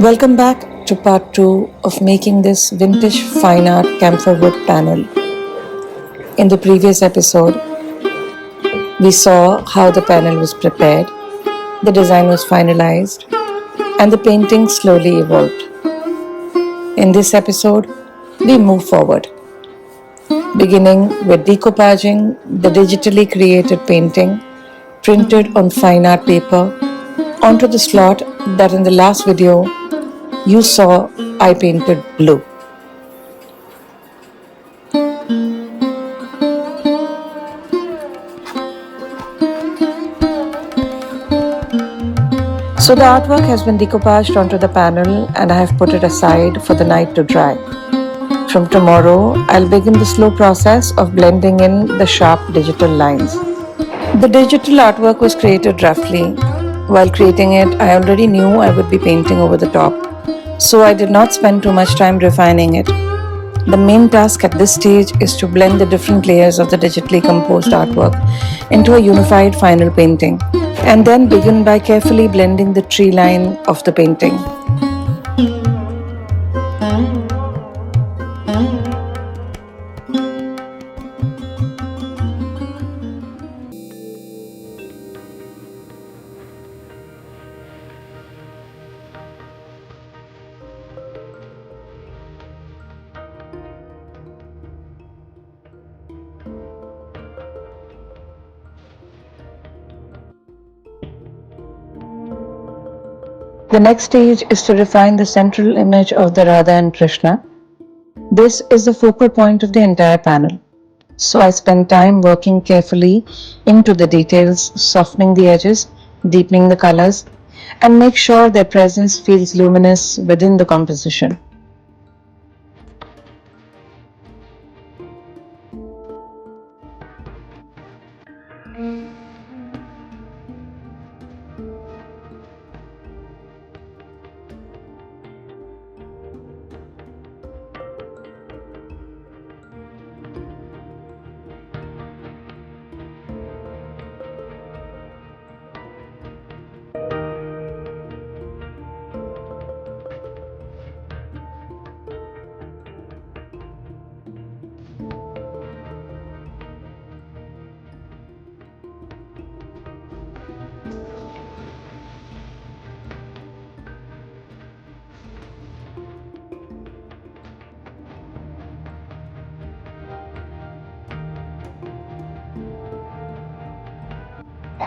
Welcome back to part 2 of making this vintage fine art camphor wood panel. In the previous episode, we saw how the panel was prepared, the design was finalized, and the painting slowly evolved. In this episode, we move forward, beginning with decoupaging the digitally created painting printed on fine art paper onto the slot that in the last video you saw I painted blue. So the artwork has been decoupaged onto the panel and I have put it aside for the night to dry. From tomorrow, I'll begin the slow process of blending in the sharp digital lines. The digital artwork was created roughly. While creating it, I already knew I would be painting over the top, so I did not spend too much time refining it. The main task at this stage is to blend the different layers of the digitally composed artwork into a unified final painting, and then begin by carefully blending the tree line of the painting. The next stage is to refine the central image of the Radha and Krishna. This is the focal point of the entire panel. So I spend time working carefully into the details, softening the edges, deepening the colors, and make sure their presence feels luminous within the composition.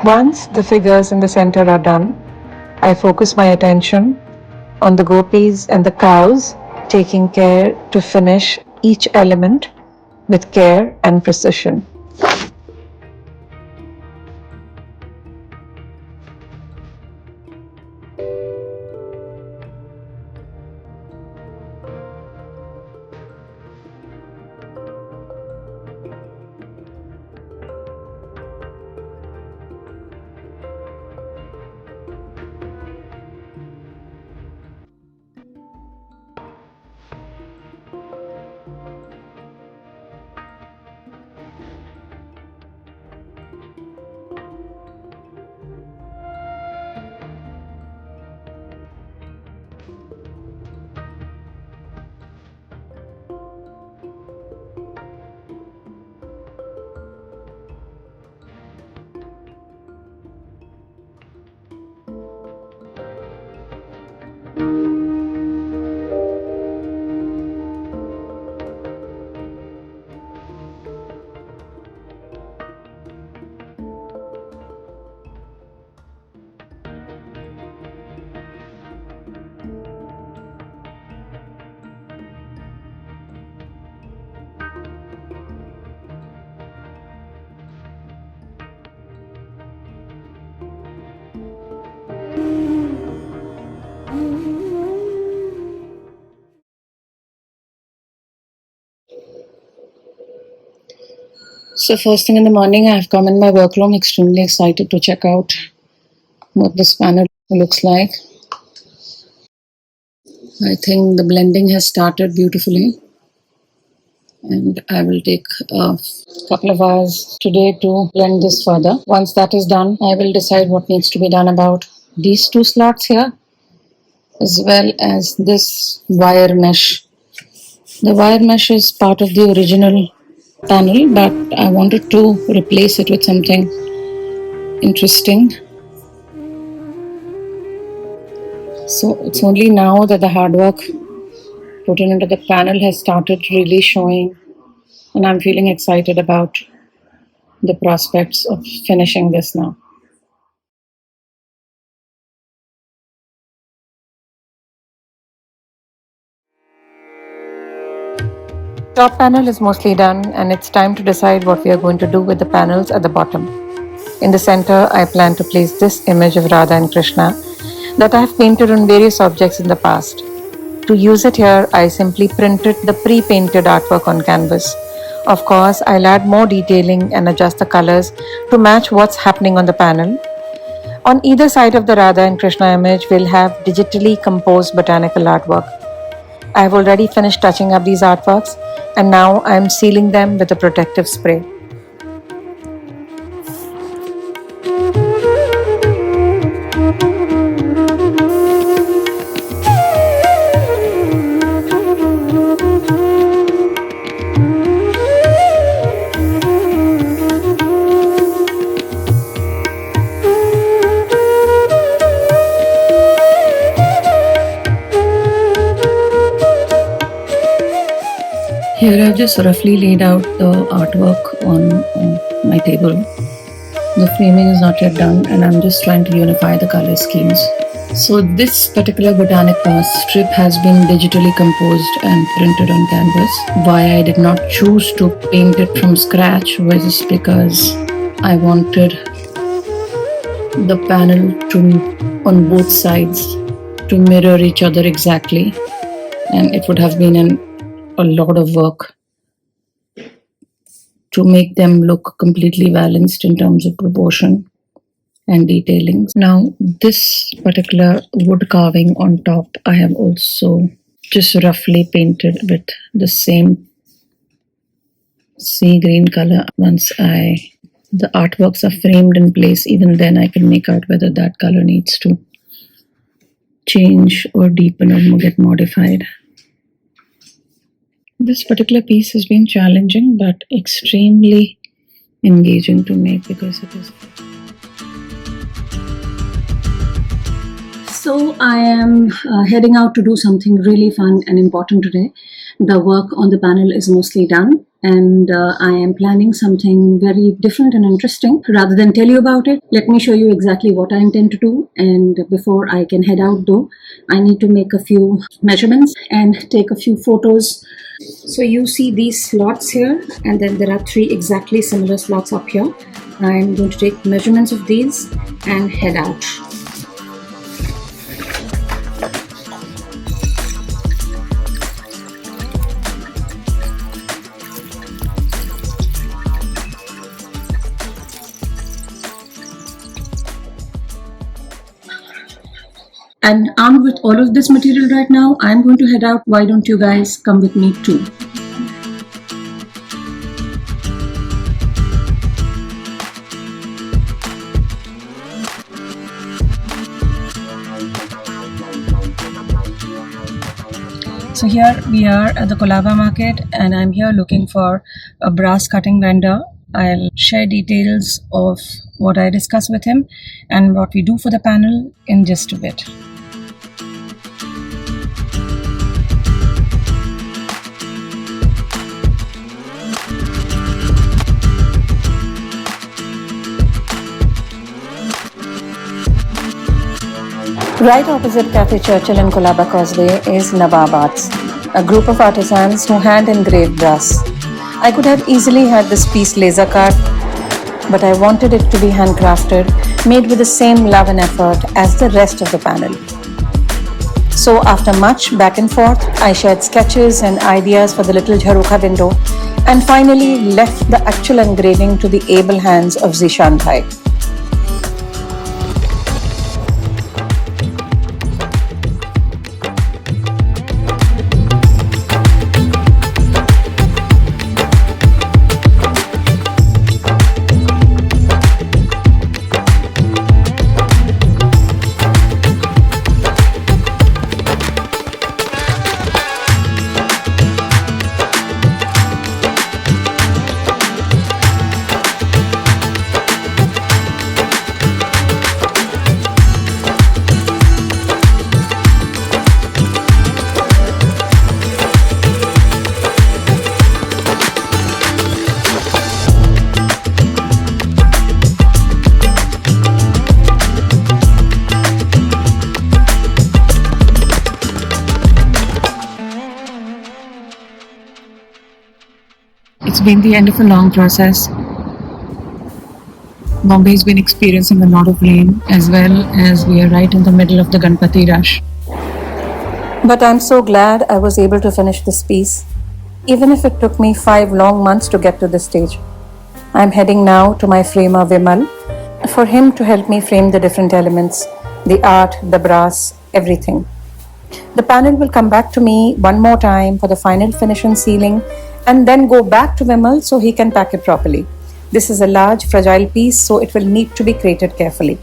Once the figures in the center are done, I focus my attention on the gopis and the cows, taking care to finish each element with care and precision. So first thing in the morning, I have come in my workroom, extremely excited to check out what this panel looks like. I think the blending has started beautifully, and I will take a couple of hours today to blend this further. Once that is done, I will decide what needs to be done about these two slots here. as well as this wire mesh. The wire mesh is part of the original panel, but I wanted to replace it with something interesting. So it's only now that the hard work put into the panel has started really showing, and I'm feeling excited about the prospects of finishing this now. Top panel is mostly done, and it's time to decide what we are going to do with the panels at the bottom. In the center, I plan to place this image of Radha and Krishna that I have painted on various objects in the past. To use it here, I simply printed the pre-painted artwork on canvas. Of course, I'll add more detailing and adjust the colors to match what's happening on the panel. On either side of the Radha and Krishna image, we'll have digitally composed botanical artwork. I've already finished touching up these artworks, and now I'm sealing them with a protective spray. Here I've just roughly laid out the artwork on my table. The framing is not yet done, and I'm just trying to unify the color schemes. So this particular botanic strip has been digitally composed and printed on canvas. Why I did not choose to paint it from scratch was just because I wanted the panel to, on both sides, to mirror each other exactly, and it would have been a lot of work to make them look completely balanced in terms of proportion and detailing. Now, this particular wood carving on top, I have also just roughly painted with the same sea green color. Once the artworks are framed in place, even then I can make out whether that color needs to change or deepen or get modified. This particular piece has been challenging but extremely engaging to make because it is. So I am heading out to do something really fun and important today. The work on the panel is mostly done, and I am planning something very different and interesting. Rather than tell you about it, let me show you exactly what I intend to do. And before I can head out though, I need to make a few measurements and take a few photos. So you see these slots here, and then there are 3 exactly similar slots up here. I'm going to take measurements of these and head out. And armed with all of this material right now, I'm going to head out. Why don't you guys come with me too? So here we are at the Colaba market, and I'm here looking for a brass cutting vendor. I'll share details of what I discuss with him and what we do for the panel in just a bit. Right opposite Cafe Churchill in Colaba Causeway is Nawab Arts, a group of artisans who hand engrave brass. I could have easily had this piece laser cut, but I wanted it to be handcrafted, made with the same love and effort as the rest of the panel. So after much back and forth, I shared sketches and ideas for the little Jharokha window and finally left the actual engraving to the able hands of Zishan Bhai. been the end of a long process. Bombay's been experiencing a lot of rain, as well as we are right in the middle of the Ganpati rush. But I'm so glad I was able to finish this piece, even if it took me 5 long months to get to this stage. I'm heading now to my framer Vimal for him to help me frame the different elements, the art, the brass, everything. The panel will come back to me one more time for the final finish and sealing, and then go back to Vimal so he can pack it properly. This is a large, fragile piece, so it will need to be crated carefully.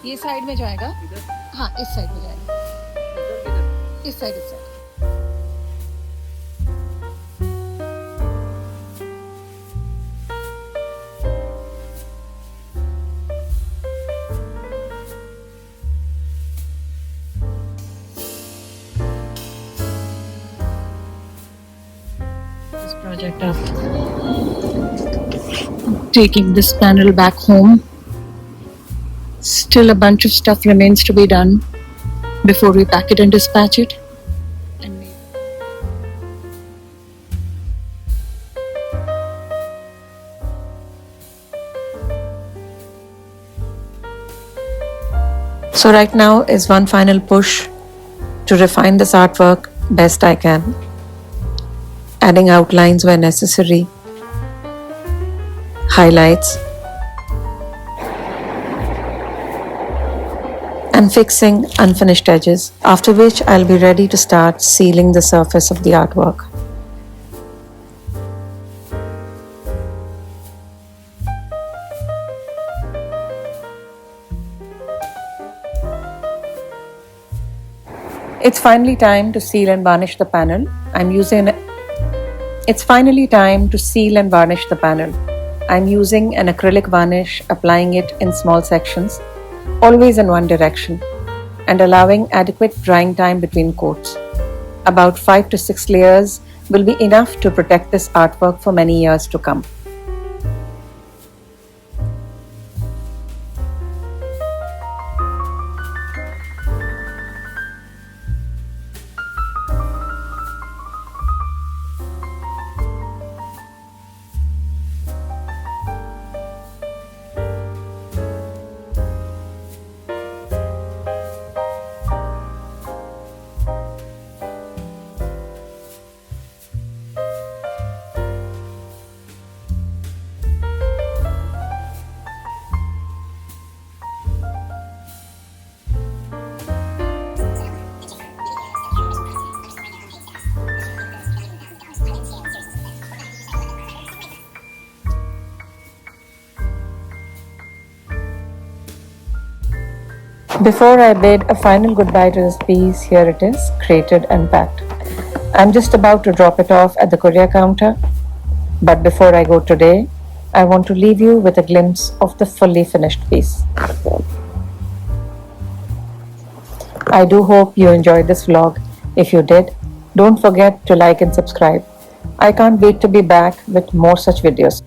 ये side में जाएगा, हाँ इस side में जाएगा, इस side This project of taking this panel back home. Still a bunch of stuff remains to be done before we pack it and dispatch it. So right now is one final push to refine this artwork best I can, adding outlines where necessary, highlights, and fixing unfinished edges, after which I'll be ready to start sealing the surface of the artwork. It's finally time to seal and varnish the panel. It's finally time to seal and varnish the panel. I'm using an acrylic varnish, applying it in small sections, always in one direction, and allowing adequate drying time between coats. About 5 to 6 layers will be enough to protect this artwork for many years to come. Before I bid a final goodbye to this piece, here it is, crated and packed. I'm just about to drop it off at the courier counter, but before I go today, I want to leave you with a glimpse of the fully finished piece. I do hope you enjoyed this vlog. If you did, don't forget to like and subscribe. I can't wait to be back with more such videos.